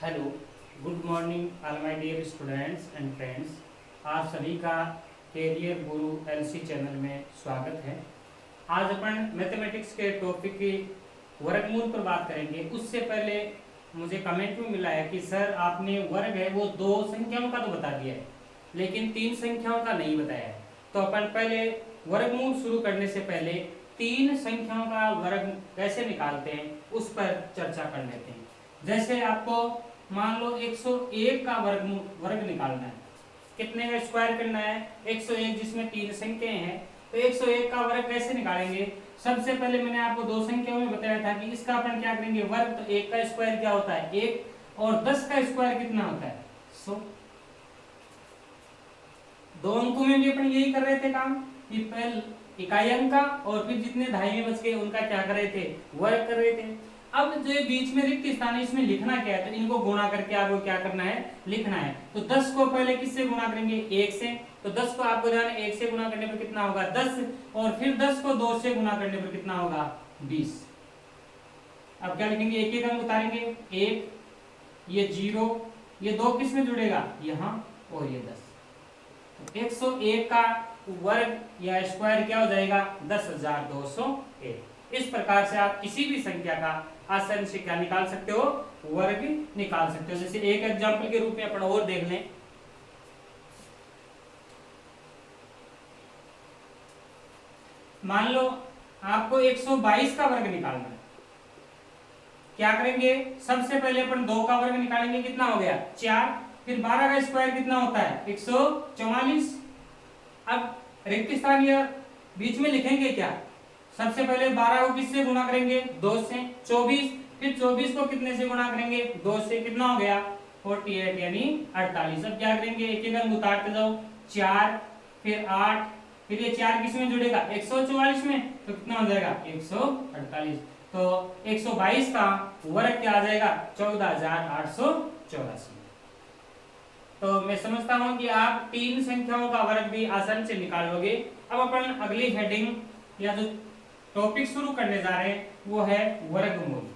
Hello, good morning all my dear students and friends. आप सभी का कैरियर गुरु LC channel में स्वागत है। आज अपन मैथमेटिक्स के टॉपिक की वर्गमूल पर बात करेंगे। उससे पहले मुझे कमेंट में मिला है कि सर आपने वर्ग है वो दो संख्याओं का तो बता दिया है लेकिन तीन संख्याओं का नहीं बताया है। तो अपन पहले वर्गमूल शुरू करने से पहले तीन संख्याओं का वर्ग कैसे निकालते हैं उस पर चर्चा कर लेते हैं। जैसे आपको मान लो 101 का वर्ग निकालना है। कितने का स्क्वायर करना है? 101 जिसमें तीन संख्याएं हैं। तो 101 का वर्ग कैसे निकालेंगे? सबसे पहले मैंने आपको दो संख्याओं में बताया था कि इसका अपन क्या करेंगे वर्ग। तो 1 का स्क्वायर क्या होता है 1 और 10 का स्क्वायर कितना होता है 100। दो अंकों में भी अपन यही कर रहे थे काम कि पहले इकाई अंक का और फिर जितने धाई में बच गए उनका क्या कर रहे थे वर्ग कर रहे थे। अब जो बीच में रिक्त स्थान है इसमें लिखना क्या है? तो इनको गुणा करके आपको क्या करना है लिखना है। तो 10 को पहले किससे गुणा करेंगे 1 से। तो 10 को आपको ध्यान 1 से गुणा करने पर कितना होगा 10 और फिर 10 को 2 से गुणा करने पर कितना होगा 20। अब क्या लिखेंगे एक एक अंक उतारेंगे 1 ये 0 ये 2 किस में जुड़ेगा यहाँ और ये 10। तो 101 का वर्ग या स्क्वायर क्या हो जाएगा 10,201। इस प्रकार से आप किसी भी संख्या का आसानी से क्या निकाल सकते हो वर्ग निकाल सकते हो। जैसे एक एग्जांपल के रूप में अपन और देख लें। मान लो आपको 122 का वर्ग निकालना है। क्या करेंगे सबसे पहले अपन 2 का वर्ग निकालेंगे कितना हो गया 4। फिर 12 का स्क्वायर कितना होता है 144। अब रिक्त स्थान या बीच में लिखेंगे क्या? सबसे पहले 12 को किससे गुणा करेंगे 2 से। 24 फिर 24 को कितने से गुणा करेंगे 2 से। कितना हो गया 48 यानी 48। अब क्या करेंगे एक एक अंक उतारते जाओ 4 फिर 8 फिर ये 4 किस में जुड़ेगा 144 में। तो कितना हो जाएगा 148। तो 122 का वर्ग क्या आ जाएगा 14,884। तो मैं समझता हूं कि आप तीन संख्याओं का वर्ग भी आसानी से निकाल लोगे। अब अपन अगली हेडिंग या जो टॉपिक शुरू करने जा रहे हैं वो है वर्गमूल।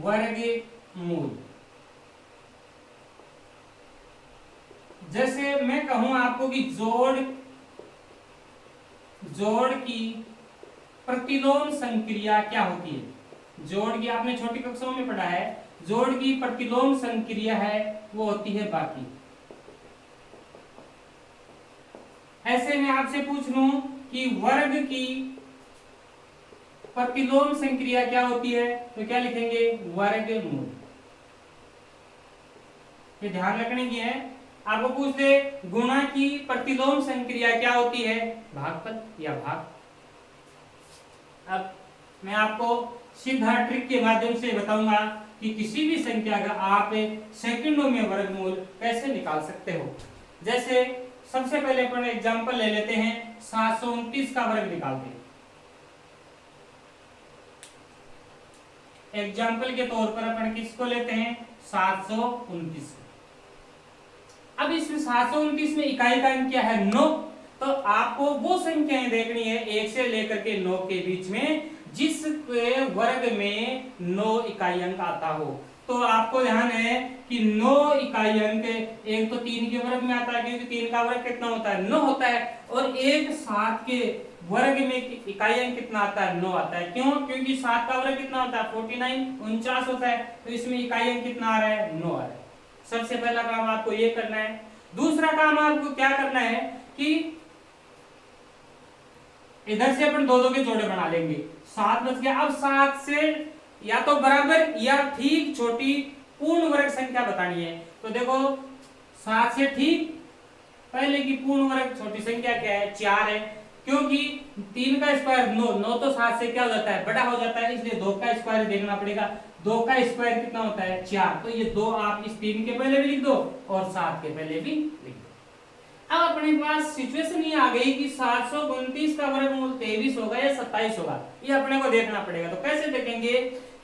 वर्गमूल जैसे मैं कहूं आपको कि जोड़ की प्रतिलोम संक्रिया क्या होती है। जोड़ की आपने छोटी कक्षाओं में पढ़ा है। जोड़ की प्रतिलोम संक्रिया है वो होती है बाकी। ऐसे में आपसे पूछ लूं कि वर्ग की प्रतिलोम संक्रिया क्या होती है तो क्या लिखेंगे वर्गमूल। ये ध्यान रखने की है। आपको पूछ दे गुणा की प्रतिलोम संक्रिया क्या होती है भागफल या भाग। अब मैं आपको सीधा ट्रिक के माध्यम से बताऊंगा कि किसी भी संख्या का आप सेकंडों में वर्गमूल कैसे निकाल सकते हो। जैसे सबसे पहले अपन एग्जांपल ले लेते हैं 729 का वर्ग निकालते हैं। एग्जांपल के तौर पर अपन किसको लेते हैं 729। अब इसमें 729 में इकाई का अंक क्या है 9। तो आपको वो संख्याएं देखनी है 1 से लेकर के 9 के बीच में जिसके वर्ग में 9 इकाई अंक आता हो। तो आपको ध्यान है कि 9 इकाई अंक एक तो 3 के वर्ग में आता है क्योंकि 3 का वर्ग कितना होता है 9 होता है। और एक 7 के वर्ग में इकाई अंक कितना आता है 9 आता है। क्यों? क्योंकि 7 का वर्ग कितना होता है 49 49 होता है। तो इसमें इकाई अंक कितना आ रहा है 9 आ रहा है। सबसे पहला काम आपको ये करना है। दूसरा काम आपको क्या करना है कि इधर से अपन दो के जोड़े बना लेंगे। 7 बच गया। अब 7 से या तो बराबर या ठीक छोटी पूर्ण वर्ग संख्या बतानी है। तो देखो 7 से ठीक पहले की पूर्ण वर्ग छोटी संख्या क्या है 4 है। क्योंकि 3 का स्क्वायर 9 तो 7 से क्या हो जाता है बड़ा हो जाता है। इसलिए 2 का स्क्वायर देखना पड़ेगा। 2 का स्क्वायर कितना होता है 4। तो ये 2 आप इस 3 के पहले भी लिख दो और 7 के पहले भी लिख दो। अब अपने पास सिचुएशन ये आ गई कि 729 का वर्गमूल 23 होगा या 27 होगा। ये अपने को देखना पड़ेगा। तो कैसे देखेंगे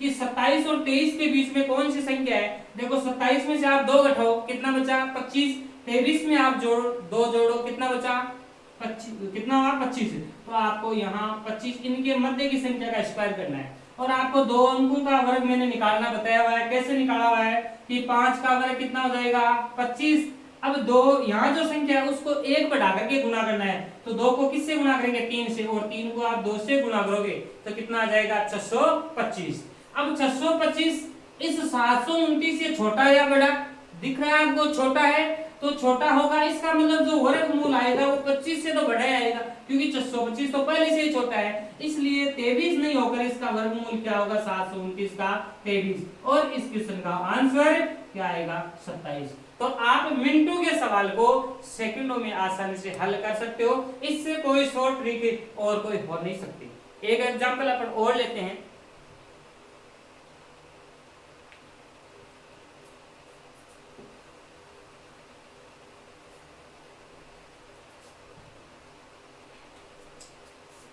कि 27 और 23 के बीच में कौन सी संख्या है। देखो 27 में से आप 2 घटाओ कितना बचा 25। 23 में आप दो जोड़ो कितना बचा 25 कितना हुआ 25। तो आपको यहाँ 25 इनके मध्य की संख्या का स्क्वायर करना है और आपको दो अंकों का वर्ग मैंने निकालना बताया हुआ है। कैसे निकाला हुआ है कि 5 का वर्ग कितना हो जाएगा 25। अब दो यहाँ जो संख्या है उसको 1 बढ़ा करके गुना करना है, तो 2 को किससे गुना करेंगे 3 से, और 3 को आप 2 से गुना करोगे तो कितना आ जाएगा 625। अब 625 इस 729 से छोटा है या बड़ा, दिख रहा है आपको छोटा है तो छोटा होगा, इसका मतलब जो वर्गमूल आएगा वो 25 से तो बड़ा आएगा क्योंकि 625 तो पहले से ही छोटा है, इसलिए 23 नहीं होकर इसका वर्गमूल क्या होगा 729 का 23, और इस क्वेश्चन का आंसर क्या आएगा 27। तो आप मिनटों के सवाल को सेकंडों में आसानी से हल कर सकते हो, इससे कोई शॉर्ट ट्रिक और कोई हो नहीं सकती। एक एग्जांपल अपन और लेते हैं।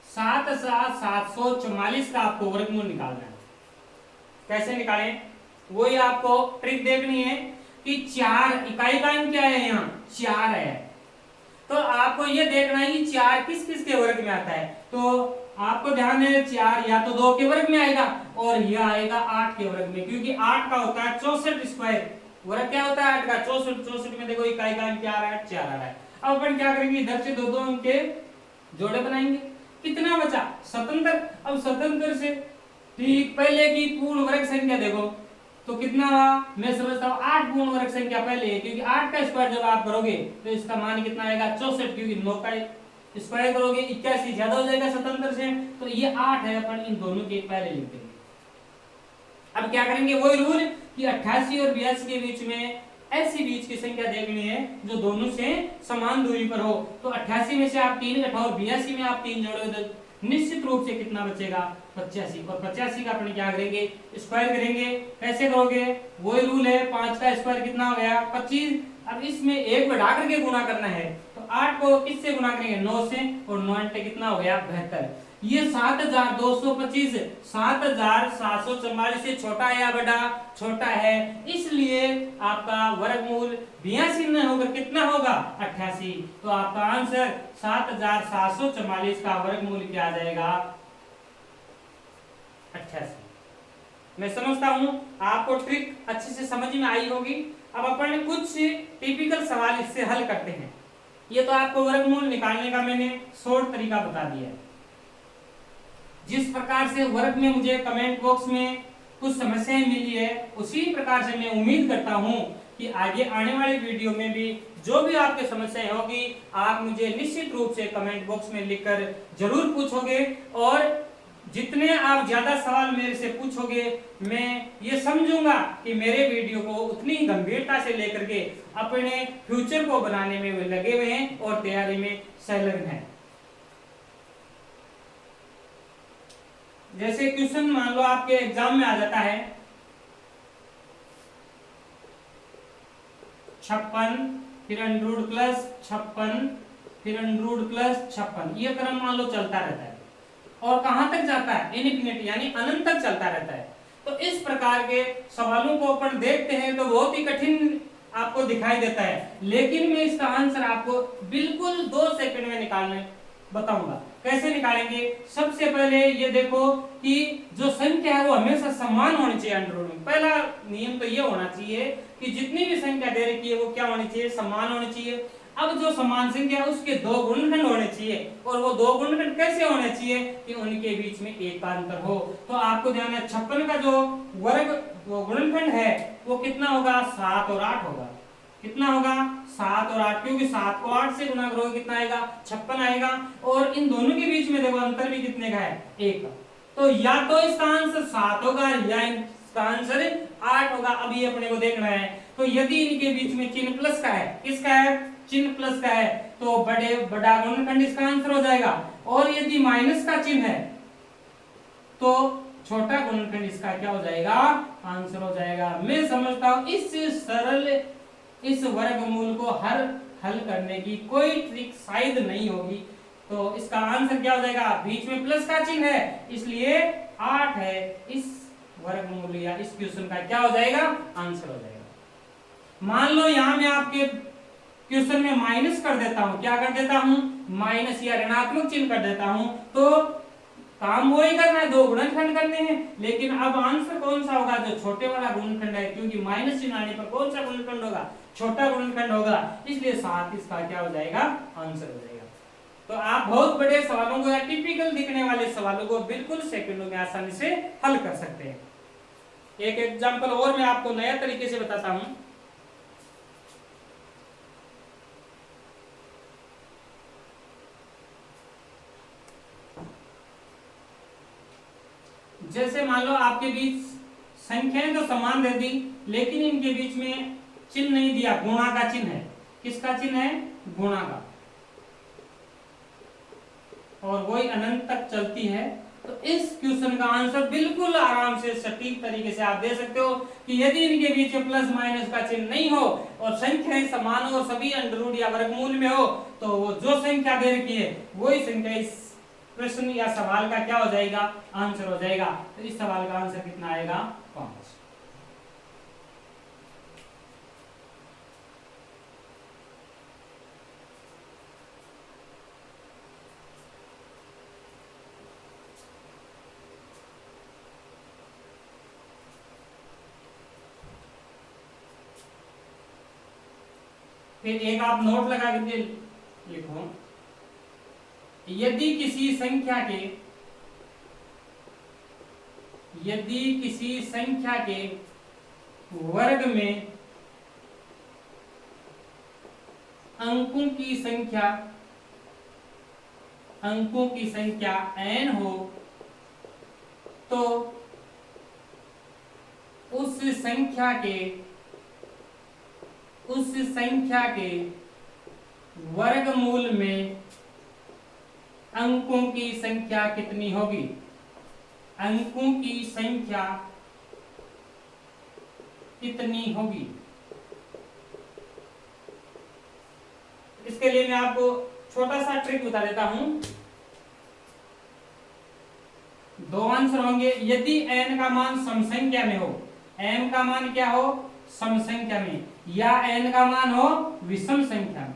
सात 744 का आपको वर्गमूल निकालना है। कैसे निकालें वही आपको ट्रिक देखनी है कि 4 इकाई का क्या है यहाँ 4 है, तो आपको ये देखना है कि 4 किस किस के वर्ग में आता है। तो आपको ध्यान है 4 या तो 2 के वर्ग में आएगा और यह आएगा 8 के वर्ग में, क्योंकि 8 का होता है 64 स्क्वायर, वर्ग क्या होता है 8 का 64 में देखो इकाई का क्या आ रहा है 4 आ रहा है। अब अपन क्या करेंगे इधर से दो अंक के जोड़े बनाएंगे, कितना बचा 77। अब 77 से ठीक पहले की पूर्ण वर्ग संख्या देखो तो कितना हुआ, मैं समझता हूँ 8 पूर्ण वर्ग संख्या पहले है, क्योंकि 8 का स्क्वायर जब आप करोगे तो इसका मान कितना आएगा 64, क्योंकि 9 का स्क्वायर करोगे 81 ज्यादा हो जाएगा 77 से, तो ये 8 है, अपन इन दोनों के पहले लिख देंगे। अब क्या करेंगे वही रूल कि 88 और 82 के बीच में ऐसी बीच की संख्या देखनी है जो दोनों से समान दूरी पर हो। तो 88 में से आप 3 घटाओ और 82 में आप 3 जोड़ोगे तो निश्चित रूप से कितना बचेगा 85, और 85 का अपन क्या करेंगे स्क्वायर करेंगे। कैसे करोगे वही रूल है, 5 का स्क्वायर कितना हो गया 25। अब इसमें 1 बढ़ा करके गुणा करना है, तो 8 को किससे गुणा करेंगे 9 से, और 9 पे कितना हो गया 72। ये 7225 7744 से छोटा है या बड़ा, छोटा है, इसलिए आपका वर्गमूल 82 न होकर कितना होगा 88। तो आपका आंसर 7744 का वर्गमूल क्या आ जाएगा 88। मैं समझता हूं आपको ट्रिक अच्छे से समझ में आई होगी। अब अपन कुछ टिपिकल सवाल इससे हल करते हैं। ये तो आपको वर्गमूल निकालने का मैंने शॉर्ट तरीका बता दिया है। जिस प्रकार से वर्ग में मुझे कमेंट बॉक्स में कुछ समस्याएं मिली है, उसी प्रकार से मैं उम्मीद करता हूं कि आगे आने वाले वीडियो में भी जो भी आपके समस्याएं होगी आप मुझे निश्चित रूप से कमेंट बॉक्स में लिखकर जरूर पूछोगे, और जितने आप ज्यादा सवाल मेरे से पूछोगे मैं ये समझूंगा कि मेरे वीडियो को उतनी गंभीरता से लेकर के अपने फ्यूचर को बनाने में वे लगे हुए हैं और तैयारी में संलग्न हैं। जैसे क्वेश्चन मान लो आपके एग्जाम में आ जाता है 56 फिर अंडरूट प्लस 56 फिर अंडरूट प्लस 56, ये क्रम मान लो चलता रहता है और कहां तक जाता है इनफिनिटी यानी अनंत तक चलता रहता है। तो इस प्रकार के सवालों को अपन देखते हैं तो बहुत ही कठिन आपको दिखाई देता है, लेकिन मैं इसका आंसर आपको बिल्कुल 2 सेकंड में निकालने बताऊंगा। कैसे निकालेंगे, सबसे पहले ये देखो कि जो संख्या है वो हमेशा समान होनी चाहिए अंडररूट में। पहला नियम तो ये होना चाहिए कि जितनी भी संख्या दे रखी है वो क्या होनी चाहिए समान होनी चाहिए। अब जो समान संख्या है उसके 2 गुणनखंड होने चाहिए, और वो 2 गुणनखंड कैसे होने चाहिए कि उनके बीच में एक का अंतर हो। तो आपको ध्यान है 56 का जो वर्ग गुणनखंड है वो कितना होगा 7 और 8 होगा। कितना होगा 7 और 8, क्योंकि 7 को 8 से गुना करोगे कितना आएगा 56 आएगा, और इन दोनों के बीच में देखो अंतर भी कितने का है 1 का। तो या तो इसका आंसर 7 होगा या इसका आंसर 8 होगा। अभी अपने को देखना है। तो यदि इनके बीच में चिन्ह प्लस का है, किसका है चिन्ह प्लस का है, तो बड़ा गुणनखंड इसका आंसर हो जाएगा, और यदि माइनस का चिन्ह है तो छोटा गुणनखंड इसका क्या हो जाएगा आंसर हो जाएगा। मैं समझता हूं इस सरल इस वर्गमूल को हल करने की कोई ट्रिक शायद नहीं होगी। तो इसका आंसर क्या हो जाएगा, बीच में प्लस का चिन्ह है इसलिए 8 है, इस वर्गमूल या इस क्वेश्चन का क्या हो जाएगा आंसर हो जाएगा। मान लो यहां मैं आपके क्वेश्चन में माइनस कर देता हूं, क्या कर देता हूं माइनस या ऋणात्मक चिन्ह कर देता हूं तो काम वही करना है, दो गुणनखंड करने हैं, लेकिन अब आंसर कौन सा होगा, जो छोटे वाला गुणनखंड है, क्योंकि माइनस चिन्ह आने पर कौन सा गुणनखंड होगा, छोटा गुणनखंड होगा, इसलिए 7 इसका क्या हो जाएगा, आंसर हो जाएगा। तो आप बहुत बड़े सवालों को या टिपिकल दिखने वाले सवालों को बिल्कुल सेकंडों में आसानी से हल कर सकते हैं। एक एग्जांपल और मैं आपको नया तरीके से बताता हूं। जैसे मान लो आपके बीच संख्याएं तो समान दे दी, लेकिन इनके बीच में चिन्ह नहीं दिया, गुणा का चिन्ह है। किसका चिन्ह है, गुणा का, और वही अनंत तक चलती है। तो इस क्वेश्चन का आंसर बिल्कुल आराम से सटीक तरीके से आप दे सकते हो कि यदि इनके बीच में प्लस माइनस का चिन्ह नहीं हो और संख्याएं समान हो और सभी अंडर रूट या वर्गमूल में हो, तो वो जो संख्या दे रखी है वही संख्या इस प्रश्न या सवाल का क्या हो जाएगा, आंसर हो जाएगा। तो इस सवाल का आंसर कितना आएगा, 5। फिर एक आप नोट लगा करके लिखो, यदि किसी संख्या के वर्ग में अंकों की संख्या n हो तो उस संख्या के वर्गमूल में अंकों की संख्या कितनी होगी, अंकों की संख्या कितनी होगी। इसके लिए मैं आपको छोटा सा ट्रिक बता देता हूं। दो आंसर होंगे, यदि n का मान समसंख्या में हो, m का मान क्या हो, समसंख्या में, या n का मान हो विषम संख्या में।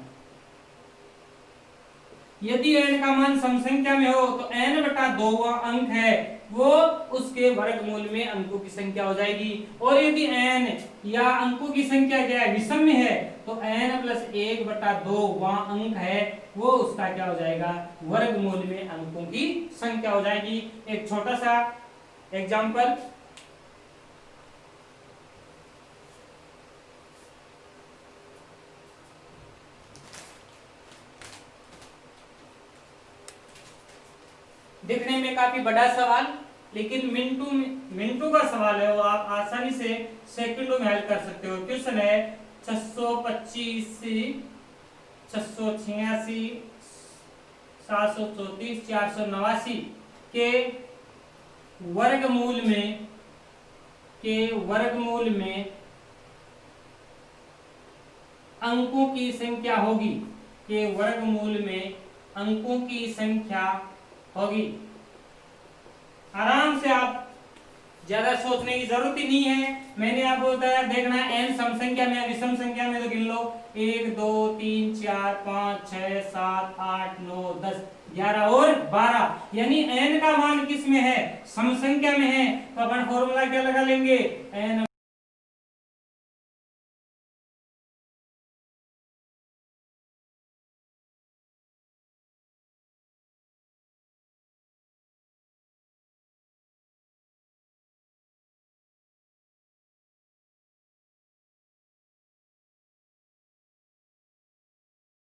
यदि n का मान समसंख्या में हो तो n/2 अंक है वो उसके वर्गमूल में अंकों की संख्या हो जाएगी, और यदि n या अंकों की संख्या क्या है, विषम में है, तो n + 1/2 वहां अंक है वो उसका क्या हो जाएगा, वर्गमूल में अंकों की संख्या हो जाएगी। एक छोटा सा एग्जांपल, देखने में काफी बड़ा सवाल, लेकिन मिनटों का सवाल है, वो आप आसानी से सेकंडों में हल कर सकते हो। क्वेश्चन है 625, 686, 734, 489 के वर्गमूल में अंकों की संख्या होगी, के वर्गमूल में अंकों की संख्या होगी। आराम से, आप ज्यादा सोचने की जरूरत ही नहीं है। मैंने आपको बताया, देखना है n सम संख्या में विषम संख्या में, तो गिन लो 1 2 3 4 5 6 7 8 9 10 11 और 12, यानी n का मान किस में है, सम संख्या में है, तो अपन फॉर्मूला क्या लगा लेंगे, n